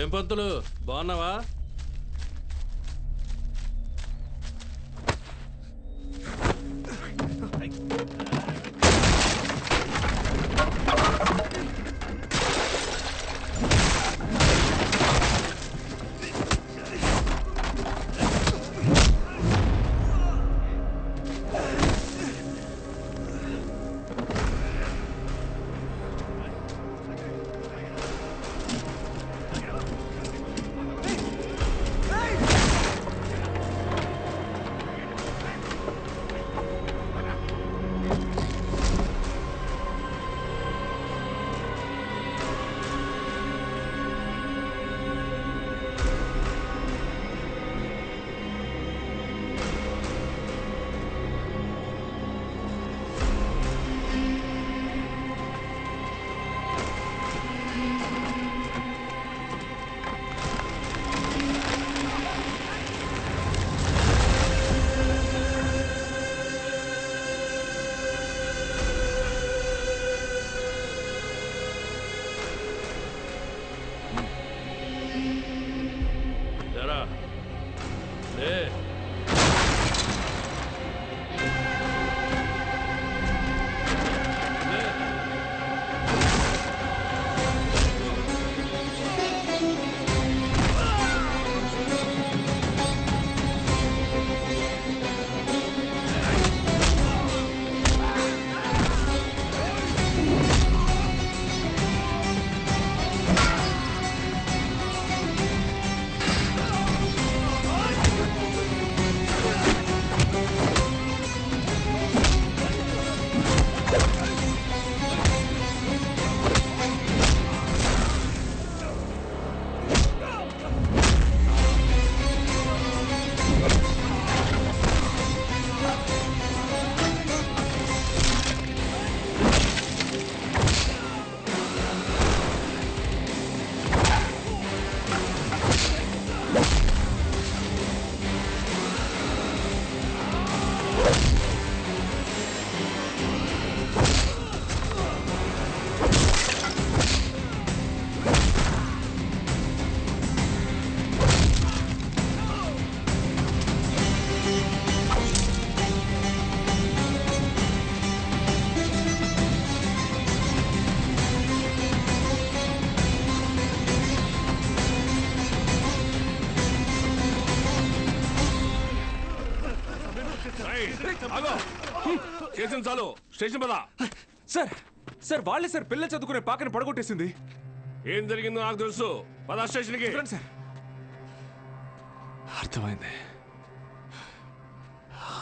ఏం పంతులు బాగున్నావా? చాలు స్టేషన్ పద. సార్ సార్ వాళ్ళే సార్ పిల్లలు చదువుకునే పాకని పడగొట్టేసింది. ఏం జరిగిందో నాకు తెలుసు. పద స్టేషన్కి. సార్ అర్థమైంది,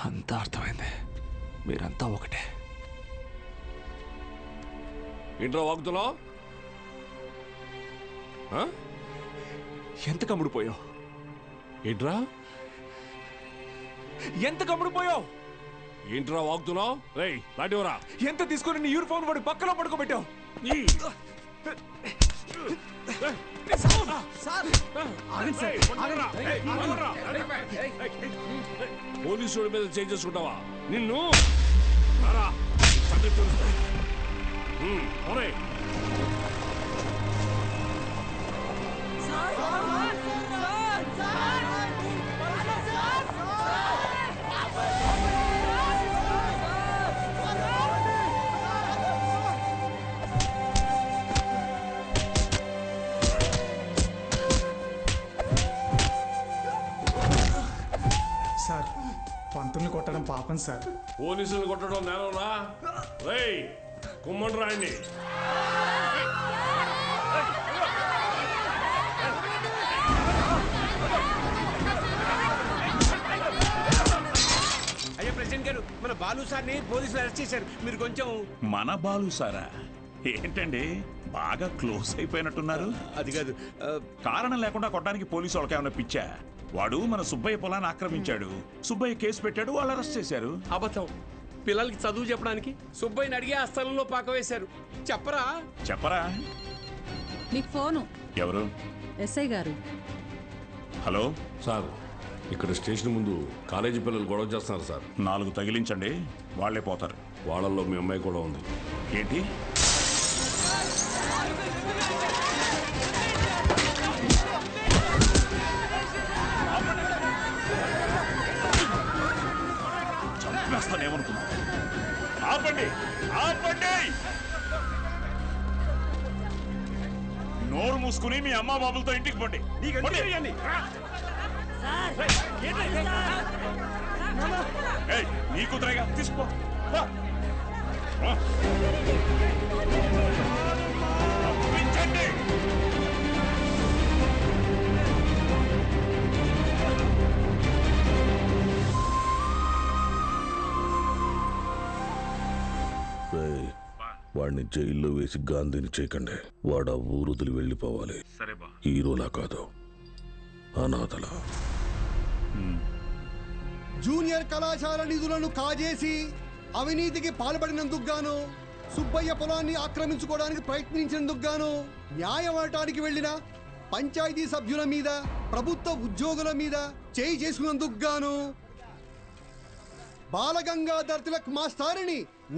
అంతా అర్థమైంది. మీరంతా ఒకటే. ఇంట్లో వాగుతున్నావు? ఎంత కమ్ముడిపోయావు? ఏంట్రా ఎంత కమ్ముడిపోయావు? ఏంట్రా వాగుతున్నావు? రేయ్ లాంటివరా. ఎంత తీసుకుని నీ యూనిఫామ్ వాడి పక్కలో పడుకోబెట్టావు? పోలీసు మీద చేంజ్ చేసుకుంటావా? నిన్ను సార్ పంతుల్ని కొట్టడం పాపం సార్. పోలీసులు కొట్టడం నేనరా? రేయ్ కుమ్మండి రాయండి. అయ్యా ప్రెసిడెంట్ గారు, మన బాలు సార్ని పోలీసులు అరెస్ట్ చేశారు. మీరు కొంచెం. మన బాలు సారా? ఏంటండి బాగా క్లోజ్ అయిపోయినట్టున్నారు? అది కాదు, కారణం లేకుండా కొట్టడానికి పోలీసు వాళ్ళకి ఏమైనా పిచ్చా? వాడు మన సుబ్బయ్య పొలాన్ని ఆక్రమించాడు. సుబ్బయ్య కేసు పెట్టాడు, వాళ్ళు అరెస్ట్ చేశారు. అబద్ధం. పిల్లలకి చదువు చెప్పడానికి సుబ్బయ్యని అడిగి ఆ స్థలంలో పాక వేశారు. చెప్పరా? చెప్పరా? మీకు ఫోను. ఎవరు? ఎస్ఐ గారు. హలో సార్, ఇక్కడ స్టేషన్ ముందు కాలేజీ పిల్లలు గొడవ చేస్తున్నారు సార్. 4 తగిలించండి, వాళ్లే పోతారు. వాళ్ళల్లో మీ అమ్మాయి కూడా ఉంది. ఏంటి? చూస్తాను ఏమనుకున్నావు? ఆపండి, ఆపండి! నోరు మూసుకుని మీ అమ్మ బాబులతో ఇంటికి పోండి. ఏయ్, నీ కూతురేగా, తీసుకో. పంపించండి. వాడిని జైల్లో వేసి గాంధీని చేయకండి. వాడు ఆ ఊరుదులు వెళ్ళిపోవాలి. హీరోలా కాదు, అనాథలా. జూనియర్ కళాశాల నిధులను కాజేసి అవినీతికి పాల్పడినందుకు గాను, సుబ్బయ్య పొలాన్ని ఆక్రమించుకోవడానికి ప్రయత్నించినందుకు గాను, న్యాయం అనటానికి వెళ్లిన పంచాయతీ సభ్యుల మీద, ప్రభుత్వ ఉద్యోగుల మీద చేయి చేసుకున్నందుకు గాను బాలగంగాధర్ తిలక్ మాస్టారిని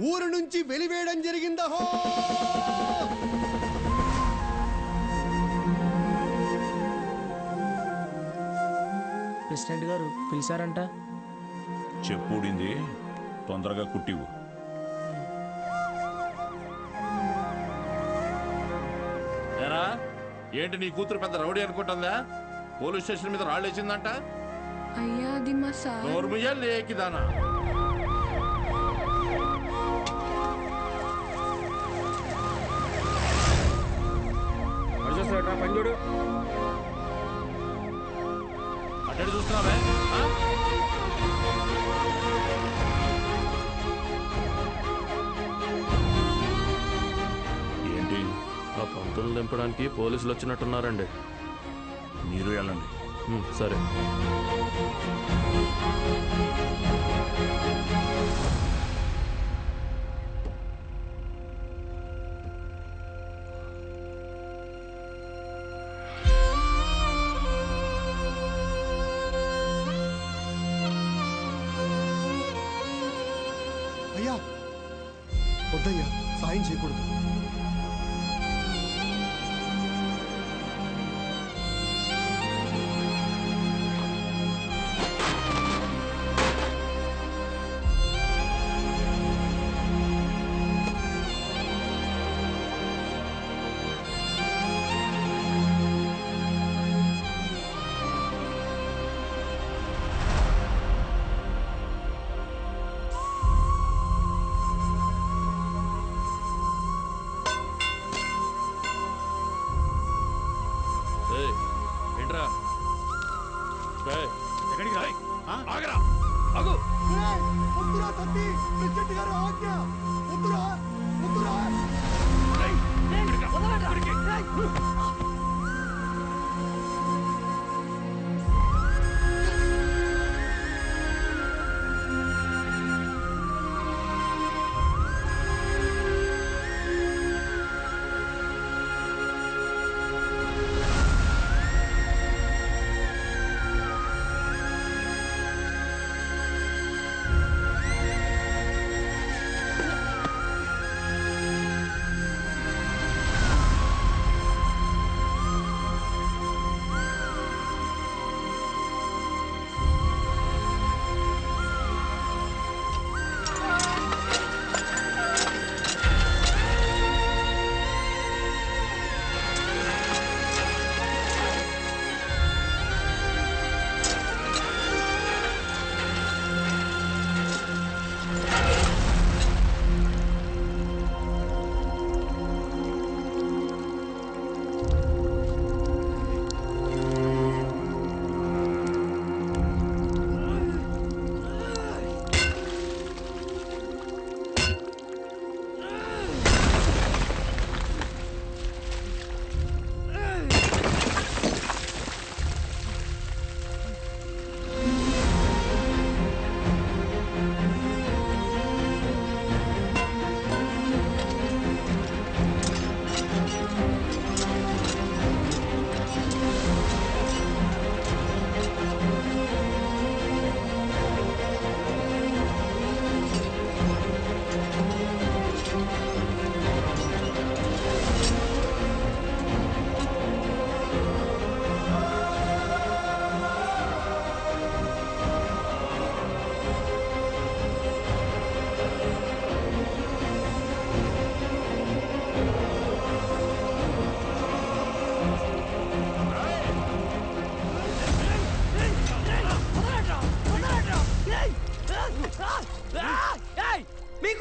ఊరు నుంచి వెలివేయడం జరిగిందహో. ప్రెసిడెంట్ గారు పిలిచారంట. చెప్పుడింది, తొందరగా కుట్టివు. ఏరా, ఏంటి నీ కూతురు పెద్ద రౌడీ అనుకుంటుందా? పోలీస్ స్టేషన్ మీద రాళ్ళు వేసిందంట. అయ్యా అది మా సార్. నోర్ముయ్య లేకిదానా? పని చూడు. అడ్డు చూస్తున్నావే? ఏంటి? ఆ పంతులు దింపడానికి పోలీసులు వచ్చినట్టున్నారండి. మీరు వెళ్ళండి. సరే. అయ్యా వద్దయ్యా, సాయం చేయకూడదు. ఏంట్రా? ఎక్కడికి రాయ్? ఆగరా, ఆగు. వద్దురా తత్తి, ప్రెసిడెంట్ గారు ఆజ్ఞ. వద్దురా, వద్దురా.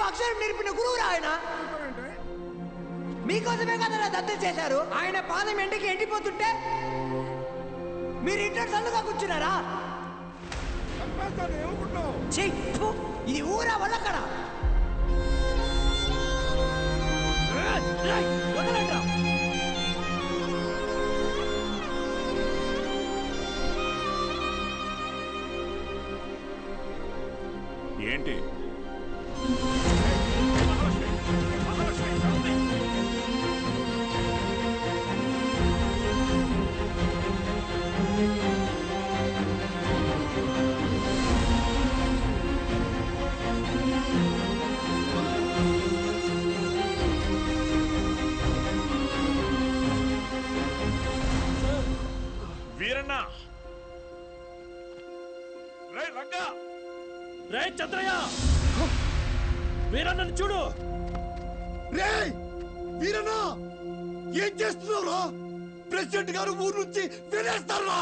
అక్షరం నేర్పిన గురువు ఆయన. మీకోసమే కదా దత్తత చేశారు. ఆయన పాదం ఎండకి ఎండిపోతుంటే మీరు ఇంటర్ సల్లుగా కూర్చున్నారా? ఛీ, ఫు, ఇది ఊరా వల్లక్కడ. వదలండి. ఏంటి వీరన్న, రే రంగా, రే చంద్రయ్య, వీరన్నను చూడు. రే వీరన్నా, ఏం చేస్తున్నావురా? ప్రెసిడెంట్ గారు ఊరు నుంచి వెళ్ళేస్తారా?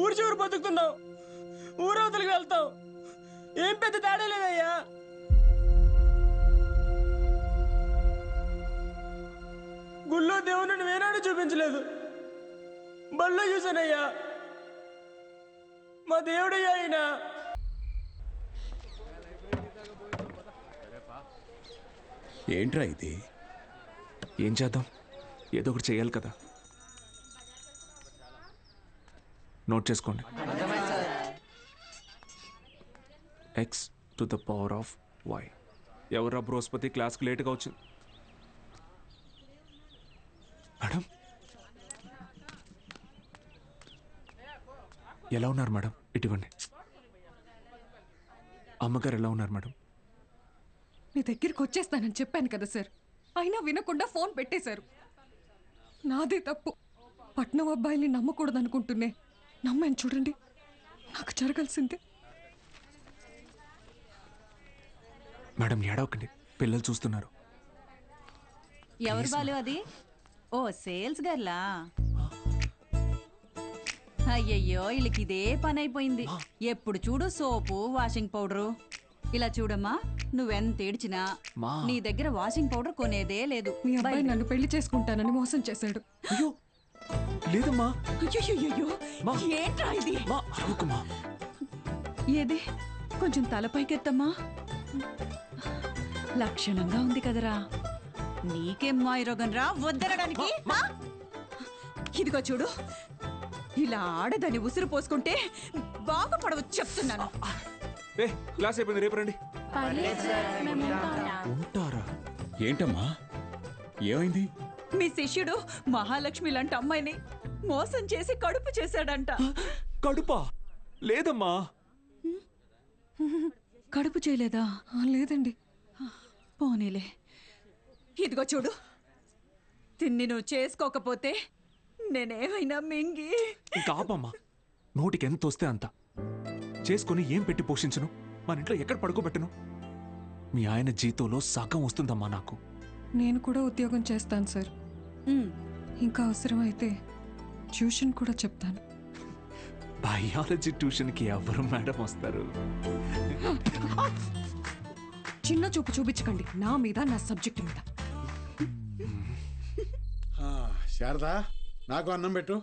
ఊరు చివరి బతుకుతున్నావు, ఊరవతలికి వెళ్తావు. ఏం పెద్ద తేడా లేదయ్యా. గుళ్ళో దేవుని వేనాడు చూపించలేదు, బళ్ళో చూసానయ్యా. మా దేవుడయ్యా ఆయన. ఏంట్రా ఇది? ఏం చేద్దాం, ఏదో ఒకటి చేయాలి కదా. నోట్ చేసుకోండి. X to the power of y. ఎవరా బృహస్పతి క్లాస్కి లేట్గా వచ్చింది? మేడం ఎలా ఉన్నారు మేడం? ఇటువంటి అమ్మగారు ఎలా ఉన్నారు మేడం? మీ దగ్గరికి వచ్చేస్తానని చెప్పాను కదా సార్, అయినా వినకుండా ఫోన్ పెట్టేశారు. నాదే తప్పు. పట్నం అబ్బాయిని నమ్మకూడదు అనుకుంటున్నే నమ్మాను. చూడండి, నాకు జరగాల్సిందే. మేడం ఏడవకండి, పిల్లలు చూస్తున్నారు. ఎవరు బాలు అది? ఓ సేల్స్ గర్లా? అయ్యయ్యో, వీళ్ళకి ఇదే పని అయిపోయింది. ఎప్పుడు చూడు సోపు, వాషింగ్ పౌడరు. ఇలా చూడమ్మా, నువ్వెంత ఏడ్చినా నీ దగ్గర వాషింగ్ పౌడర్ కొనేదే లేదు. మీ అబ్బాయి నన్ను పెళ్లి చేసుకుంటానని మోసం చేశాడు. అయ్యో లేదమ్మా. అయ్యయ్యో, ఏంట్రా ఇది? ఏది కొంచెం తలపైకెత్తమ్మా. లక్షణంగా ఉంది కదరా. నీకేం మాయరోగం రా వద్దనడానికి? ఇదిగో చూడు, ఇలా ఆడదని ఉసురు పోసుకుంటే బాగుపడవచ్చు చెప్తున్నాను. క్లాస్ అయిపోయింది, రేపు రండి. ఉంటారా? ఏంటమ్మా ఏమైంది? మీ శిష్యుడు మహాలక్ష్మి లాంటి అమ్మాయిని మోసం చేసి కడుపు చేశాడంట. కడుపా? లేదమ్మా. కడుపు చేయలేదా? లేదండి. పోనీలే. ఇదిగో చూడు, తిన్ని నువ్వు చేసుకోకపోతే నేనేమైనా మింగి. ఇంకా ఆపమ్మా, నోటికి ఎంత వస్తే అంత చేసుకుని ఏం పెట్టి పోషించను? మన ఇంట్లో ఎక్కడ పడుకోబెట్టను? మీ ఆయన జీతంలో సగం వస్తుందమ్మా నాకు. నేను కూడా ఉద్యోగం చేస్తాను సార్. ఇంకా అవసరమైతే ట్యూషన్ కూడా చెప్తాను. బయాలజీ ట్యూషన్కి ఎవరు మేడం వస్తారు? చిన్న చూపు చూపించకండి నా మీద, నా సబ్జెక్ట్ మీద. శారదా, నాకు అన్నం పెట్టు.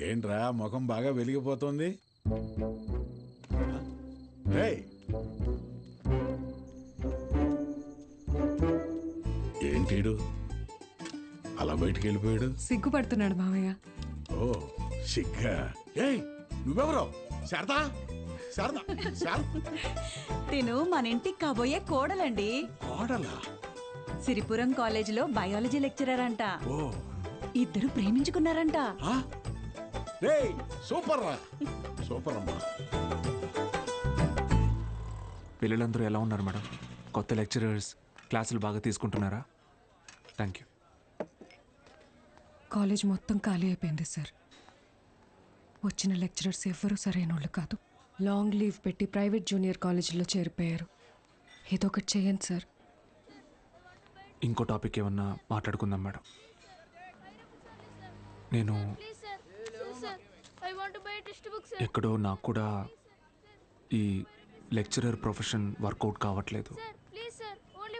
ఏంట్రా ముఖం బాగా వెలిగిపోతుంది? ఏంటీడు అలా బయటికి వెళ్ళిపోయాడు? సిగ్గుపడుతున్నాడు మావయ్య. ఓ సిగ్గా? ఏయ్ నువ్వెవరో? శారదా, శారదా, తిను మన ఇంటికి కాబోయే కోడలండి. కోడలా? సిరిపురం కాలేజీలో బయాలజీ లెక్చరర్ అంట. ఇద్దరు ప్రేమించుకున్నారంట. సూపర్ రా, సూపర్ అమ్మా. పిల్లలందరూ ఎలా ఉన్నారు మేడం? కొత్త లెక్చరర్స్ క్లాసులు బాగా తీసుకుంటున్నారా? Thank you. కాలేజ్ మొత్తం ఖాళీ అయిపోయింది సార్. వచ్చిన లెక్చరర్స్ ఎవ్వరూ సరైన వాళ్ళు కాదు. లాంగ్ లీవ్ పెట్టి ప్రైవేట్ జూనియర్ కాలేజీలో చేరిపోయారు. ఏదో ఒకటి చేయండి సార్. ఇంకో టాపిక్ ఏమన్నా మాట్లాడుకుందాం మేడం. నేను I want to buy a textbook, sir. ఎక్కడో నాకు కూడా ఈ లెక్చరర్ ప్రొఫెషన్ వర్కౌట్ కావట్లేదు. Sir,